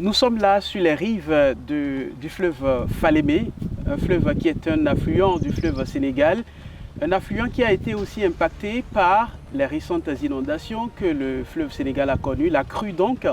Nous sommes là sur les rives du fleuve Falémé, un fleuve qui est un affluent du fleuve Sénégal, un affluent qui a été aussi impacté par les récentes inondations que le fleuve Sénégal a connues, la crue donc.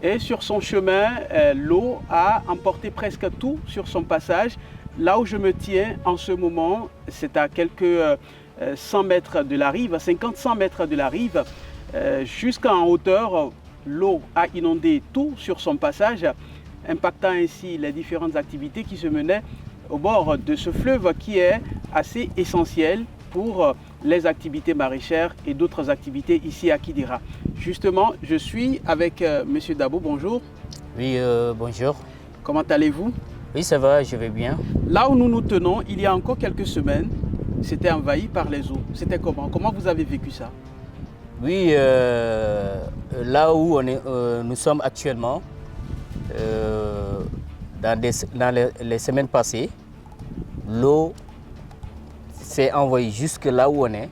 Et sur son chemin, l'eau a emporté presque tout sur son passage. Là où je me tiens en ce moment, c'est à quelques 100 mètres de la rive, 50-100 mètres de la rive, jusqu'en hauteur. L'eau a inondé tout sur son passage, impactant ainsi les différentes activités qui se menaient au bord de ce fleuve qui est assez essentiel pour les activités maraîchères et d'autres activités ici à Kidira. Justement, je suis avec M. Dabo, bonjour. Oui, bonjour. Comment allez-vous? Oui, ça va, je vais bien. Là où nous nous tenons, il y a encore quelques semaines, c'était envahi par les eaux. C'était comment? Comment vous avez vécu ça? Oui, là où nous sommes actuellement, dans les semaines passées, l'eau s'est envoyée jusque là où on est.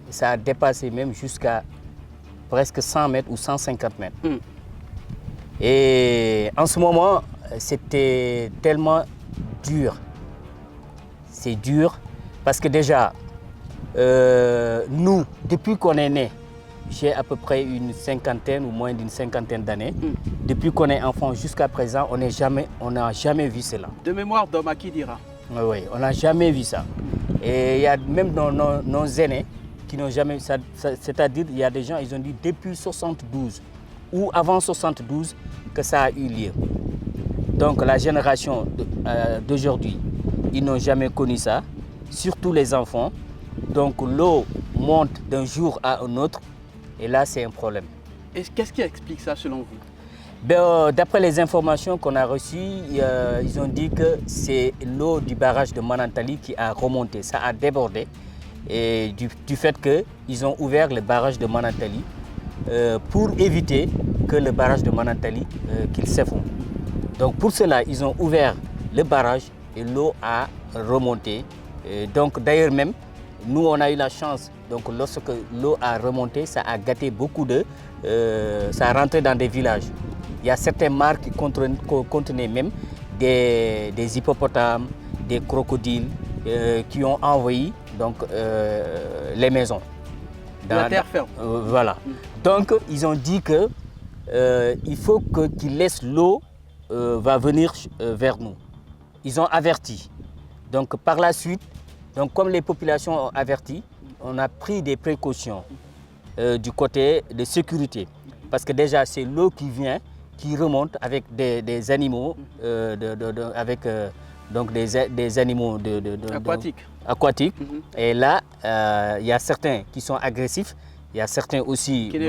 Ça a dépassé même jusqu'à presque 100 mètres ou 150 mètres. Et en ce moment, c'était tellement dur. C'est dur parce que déjà, nous, depuis qu'on est né, j'ai à peu près une cinquantaine ou moins d'une cinquantaine d'années. Depuis qu'on est enfant jusqu'à présent, on n'a jamais vu cela. De mémoire d'homme à Kidira. Oui, on n'a jamais vu ça. Et il y a même nos aînés qui n'ont jamais... C'est-à-dire, il y a des gens, ils ont dit depuis 72 ou avant 72 que ça a eu lieu. Donc la génération d'aujourd'hui, ils n'ont jamais connu ça, surtout les enfants. Donc l'eau monte d'un jour à un autre. Et là, c'est un problème. Et qu'est-ce qui explique ça selon vous? D'après les informations qu'on a reçues, ils ont dit que c'est l'eau du barrage de Manantali qui a remonté. Ça a débordé et du fait qu'ils ont ouvert le barrage de Manantali pour éviter que le barrage de Manantali qu'il s'effondre. Donc pour cela, ils ont ouvert le barrage et l'eau a remonté. Donc d'ailleurs même, nous, on a eu la chance, donc lorsque l'eau a remonté, ça a gâté beaucoup ça a rentré dans des villages. Il y a certains mares qui contenaient même des hippopotames, des crocodiles qui ont envahi donc, les maisons. La terre ferme. Voilà. Donc, ils ont dit que il faut qu'ils laissent l'eau va venir vers nous. Ils ont averti. Donc, par la suite, donc, comme les populations ont averti, on a pris des précautions du côté de sécurité. Parce que déjà, c'est l'eau qui vient, qui remonte avec des animaux, avec donc des animaux aquatiques. Et là, il y a certains qui sont agressifs, il y a certains aussi qui ne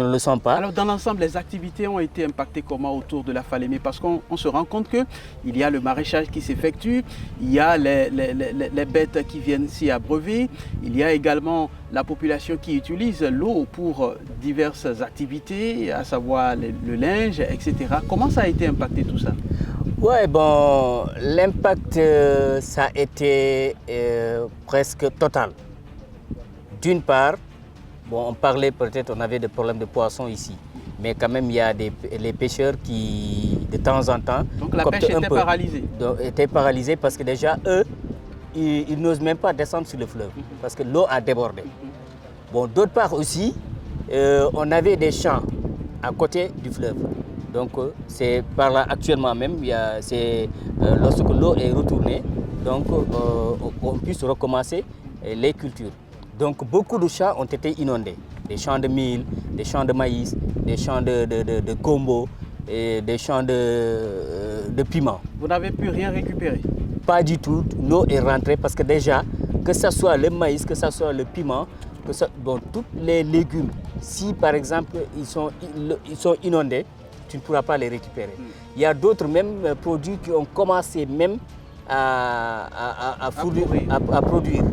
le sont pas. Alors dans l'ensemble, les activités ont été impactées comment autour de la Falémé? Parce qu'on se rend compte qu'il y a le maraîchage qui s'effectue, il y a les bêtes qui viennent s'y abreuver, il y a également la population qui utilise l'eau pour diverses activités, à savoir le linge, etc. Comment ça a été impacté tout ça? Ouais, bon, l'impact, ça a été presque total. D'une part, bon, on parlait peut-être, on avait des problèmes de poissons ici, mais quand même il y a les pêcheurs qui, de temps en temps... Donc la pêche était paralysée? Était paralysée parce que déjà, eux, ils n'osent même pas descendre sur le fleuve, parce que l'eau a débordé. Bon, d'autre part aussi, on avait des champs à côté du fleuve. Donc c'est par là actuellement même, lorsque l'eau est retournée, donc on puisse recommencer les cultures. Donc beaucoup de champs ont été inondés. Des champs de mil, des champs de maïs, des champs de gombo, et des champs de piment. Vous n'avez pu rien récupérer? Pas du tout. L'eau est rentrée parce que déjà, que ce soit le maïs, que ce soit le piment, tous les légumes, si par exemple ils sont inondés, tu ne pourras pas les récupérer. Il y a d'autres même produits qui ont commencé même à produire.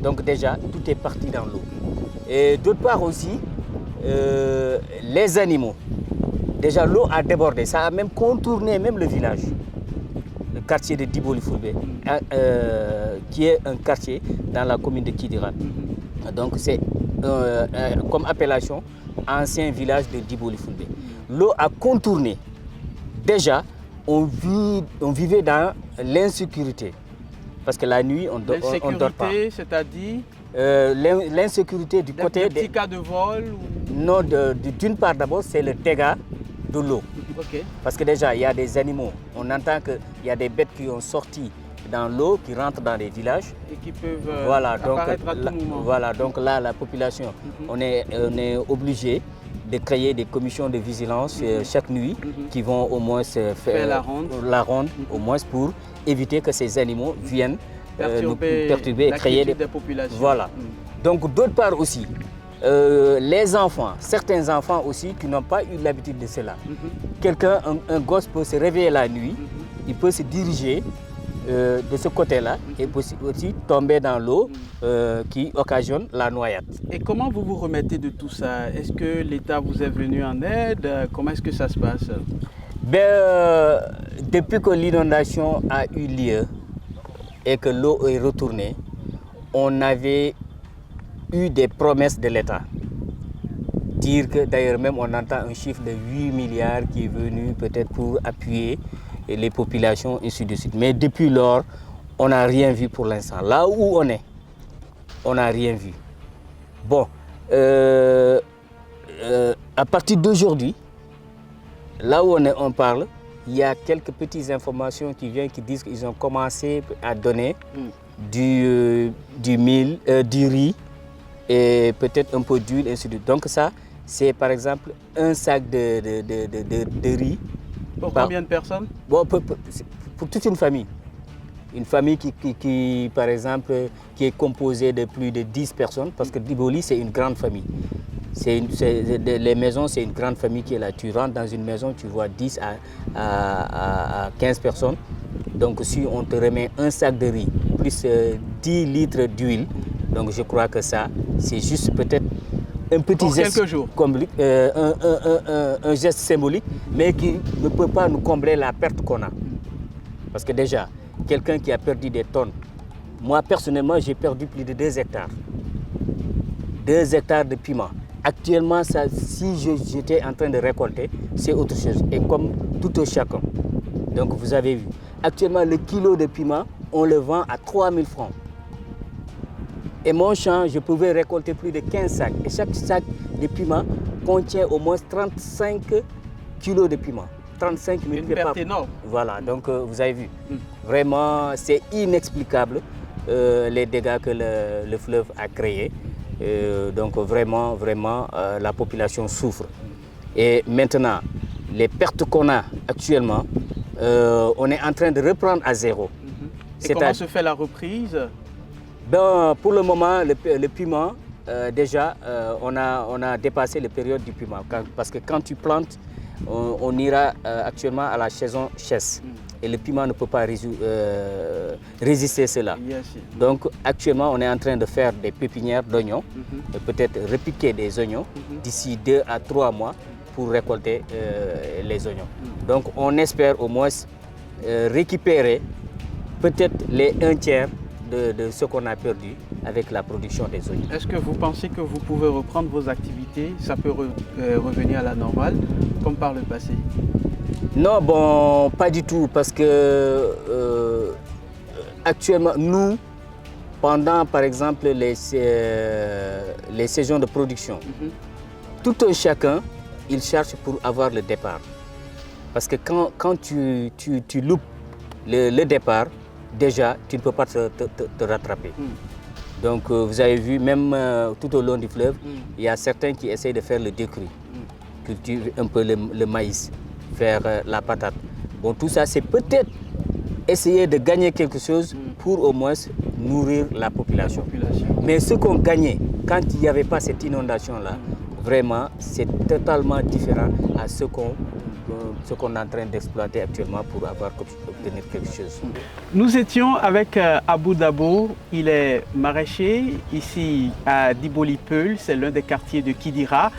Donc déjà, tout est parti dans l'eau. Et d'autre part aussi, les animaux. Déjà, l'eau a débordé. Ça a même contourné même le village. Le quartier de Diboli Fulbe, qui est un quartier dans la commune de Kidira. Donc c'est comme appellation ancien village de Diboli Fulbe. L'eau a contourné déjà, on vivait dans l'insécurité. Parce que la nuit, on ne dort pas. L'insécurité, c'est-à-dire l'insécurité du côté des petits cas de vol ou... Non, d'une part d'abord, c'est le dégât de l'eau. Okay. Parce que déjà, il y a des animaux. On entend qu'il y a des bêtes qui ont sorti dans l'eau, qui rentrent dans les villages. Et qui peuvent apparaître à tout moment. Voilà, donc là, la population, on est obligé de créer des commissions de vigilance chaque nuit qui vont au moins faire la ronde au moins pour éviter que ces animaux viennent nous perturber et créer des populations. Voilà. Donc d'autre part aussi, les enfants, certains enfants aussi qui n'ont pas eu l'habitude de cela. Un gosse peut se réveiller la nuit, il peut se diriger de ce côté-là et aussi tomber dans l'eau qui occasionne la noyade. Et comment vous vous remettez de tout ça? Est-ce que l'État vous est venu en aide? Comment est-ce que ça se passe? Depuis que l'inondation a eu lieu et que l'eau est retournée, on avait eu des promesses de l'État. Dire que d'ailleurs même on entend un chiffre de 8 milliards qui est venu peut-être pour appuyer les populations, ainsi de suite. Mais depuis lors, on n'a rien vu pour l'instant. Là où on est, on n'a rien vu. Bon, à partir d'aujourd'hui, là où on parle, il y a quelques petites informations qui viennent qui disent qu'ils ont commencé à donner du riz et peut-être un peu d'huile, ainsi de suite. Donc ça, c'est par exemple un sac de riz. Pour combien de personnes? Bon, pour toute une famille. Une famille qui, par exemple, qui est composée de plus de 10 personnes, parce que Diboli, c'est une grande famille. Les maisons, c'est une grande famille qui est là. Tu rentres dans une maison, tu vois 10 à 15 personnes. Donc si on te remet un sac de riz, plus 10 litres d'huile, donc je crois que ça, c'est juste peut-être un petit geste, un geste symbolique, mais qui ne peut pas nous combler la perte qu'on a. Parce que déjà, quelqu'un qui a perdu des tonnes, moi personnellement, j'ai perdu plus de 2 hectares. 2 hectares de piment. Actuellement, ça, si j'étais en train de récolter, c'est autre chose. Et comme tout un chacun. Donc vous avez vu. Actuellement, le kilo de piment, on le vend à 3 000 francs. Et mon champ, je pouvais récolter plus de 15 sacs. Et chaque sac de piment contient au moins 35 kilos de piment. 35 000 Une perte énorme. Voilà, donc vous avez vu. Vraiment, c'est inexplicable les dégâts que le fleuve a créés. Donc vraiment, la population souffre. Et maintenant, les pertes qu'on a actuellement, on est en train de reprendre à zéro. Et comment se fait la reprise? Pour le moment, le piment, déjà, on a dépassé la période du piment. Parce que quand tu plantes, on ira actuellement à la saison chasse. Et le piment ne peut pas résister à cela. Donc actuellement, on est en train de faire des pépinières d'oignons, peut-être repiquer des oignons d'ici 2 à 3 mois pour récolter les oignons. Donc on espère au moins récupérer peut-être les 1/3 de ce qu'on a perdu avec la production des oignons. Est-ce que vous pensez que vous pouvez reprendre vos activités? Ça peut revenir à la normale, comme par le passé? Non, bon, pas du tout, parce que actuellement, nous, pendant par exemple les saisons de production, tout un chacun, il cherche pour avoir le départ. Parce que quand tu loupes le départ, déjà, tu ne peux pas te rattraper. Donc, vous avez vu, même tout au long du fleuve, il y a certains qui essayent de faire le décrue, cultiver un peu le maïs, faire la patate. Bon, tout ça, c'est peut-être essayer de gagner quelque chose pour au moins nourrir la population. Mais ce qu'on gagnait quand il n'y avait pas cette inondation-là, vraiment, c'est totalement différent à ce qu'on est en train d'exploiter actuellement pour obtenir quelque chose. Nous étions avec Abou Dabo, il est maraîcher ici à Diboli-Peul, c'est l'un des quartiers de Kidira.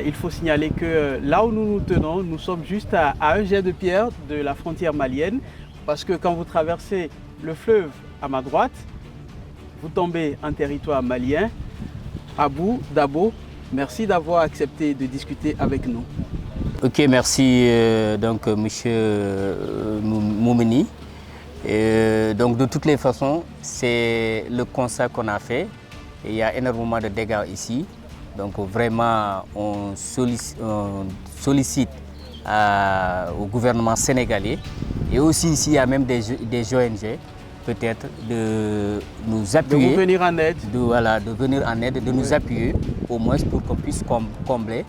Il faut signaler que là où nous nous tenons, nous sommes juste à un jet de pierre de la frontière malienne, parce que quand vous traversez le fleuve à ma droite, vous tombez en territoire malien. Abou Dabo, merci d'avoir accepté de discuter avec nous. Ok, merci donc monsieur Moumeni. Donc de toutes les façons, c'est le constat qu'on a fait. Il y a énormément de dégâts ici. Donc vraiment, on sollicite au gouvernement sénégalais et aussi ici il y a même des ONG peut-être de nous appuyer. De vous venir en aide. De venir en aide, de nous appuyer au moins pour qu'on puisse combler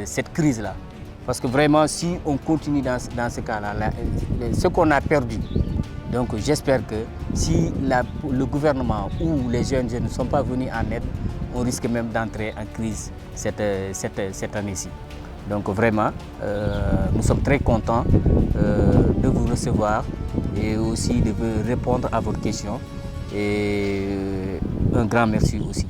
cette crise-là. Parce que vraiment, si on continue dans ce cas-là, ce qu'on a perdu, donc j'espère que si le gouvernement ou les ONG ne sont pas venus en aide, on risque même d'entrer en crise cette année-ci. Donc vraiment, nous sommes très contents de vous recevoir et aussi de répondre à votre question. Et un grand merci aussi.